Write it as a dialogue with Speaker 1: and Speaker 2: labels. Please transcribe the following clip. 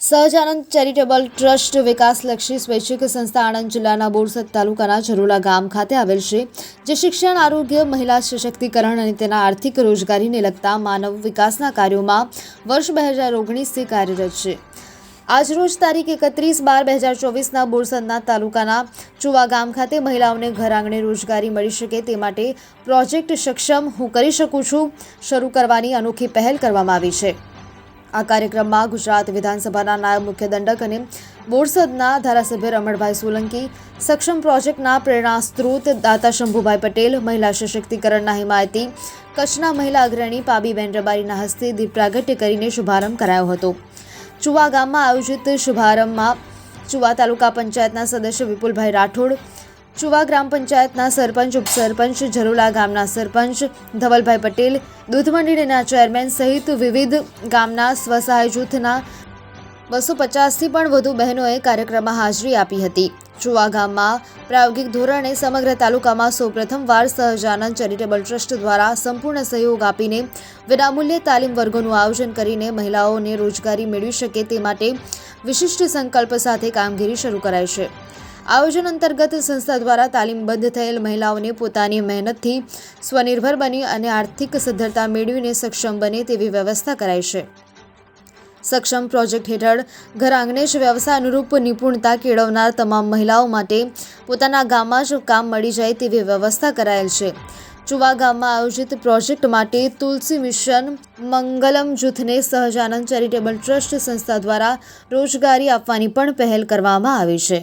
Speaker 1: Sahajanand charitable trust વિકાસલક્ષી સ્વૈચ્છિક સંસ્થા આણંદ જિલ્લાના બોરસદ તાલુકાના ઝરોલા ગામ ખાતે આવેલ છે, જે શિક્ષણ, આરોગ્ય, મહિલા સશક્તિકરણ અને તેના આર્થિક રોજગારીને લગતા માનવ વિકાસના કાર્યોમાં વર્ષ 2019થી કાર્યરત છે. આજરોજ તારીખ 31/12/2024ના બોરસદના તાલુકાના ચુવા ગામ ખાતે મહિલાઓને ઘર આંગણે રોજગારી મળી શકે તે માટે પ્રોજેક્ટ સક્ષમ હું કરી શકું છું શરૂ કરવાની અનોખી પહેલ કરવામાં આવી છે. આ કાર્યક્રમમાં ગુજરાત વિધાનસભાના નાયબ મુખ્ય દંડક અને બોરસદના ધારાસભ્ય રમણભાઈ સોલંકી, સક્ષમ પ્રોજેક્ટના પ્રેરણા સ્ત્રોત દાતા શંભુભાઈ પટેલ, મહિલા સશક્તિકરણના હિમાયતી કચ્છના મહિલા અગ્રણી પાબીબેન રબારીના હસ્તે દીપ પ્રાગટ્ય કરીને શુભારંભ કરાયો હતો. ચુવા ગામમાં આયોજિત શુભારંભમાં ચુવા તાલુકા પંચાયતના સદસ્ય વિપુલભાઈ રાઠોડ, ચુવા ગ્રામ પંચાયતના સરપંચ, ઉપસરપંચ, ઝરોલા ગામના સરપંચ ધવલભાઈ પટેલ, દૂધ મંડળીના ચેરમેન સહિત વિવિધ ગામના સ્વસહાય જૂથના 250થી પણ વધુ બહેનોએ કાર્યક્રમમાં હાજરી આપી હતી. ચુવા ગામમાં પ્રાયોગિક ધોરણે સમગ્ર તાલુકામાં સૌપ્રથમવાર સહજાનંદ ચેરિટેબલ ટ્રસ્ટ દ્વારા સંપૂર્ણ સહયોગ આપીને વિનામૂલ્યે તાલીમ વર્ગોનું આયોજન કરીને મહિલાઓને રોજગારી મેળવી શકે તે માટે વિશિષ્ટ સંકલ્પ સાથે કામગીરી શરૂ કરાઈ છે. આયોજન અંતર્ગત સંસ્થા દ્વારા તાલીમબદ્ધ થયેલ મહિલાઓને પોતાની મહેનતથી સ્વનિર્ભર બની અને આર્થિક સદ્ધરતા મેળવીને સક્ષમ બને તેવી વ્યવસ્થા કરાઈ છે. સક્ષમ પ્રોજેક્ટ હેઠળ ઘર આંગણે જ વ્યવસાય અનુરૂપ નિપુણતા કેળવનાર તમામ મહિલાઓ માટે પોતાના ગામમાં જ કામ મળી જાય તેવી વ્યવસ્થા કરાયેલ છે. ચુવા ગામમાં આયોજિત પ્રોજેક્ટ માટે તુલસી મિશન મંગલમ જૂથને સહજાનંદ ચેરિટેબલ ટ્રસ્ટ સંસ્થા દ્વારા રોજગારી આપવાની પણ પહેલ કરવામાં આવી છે.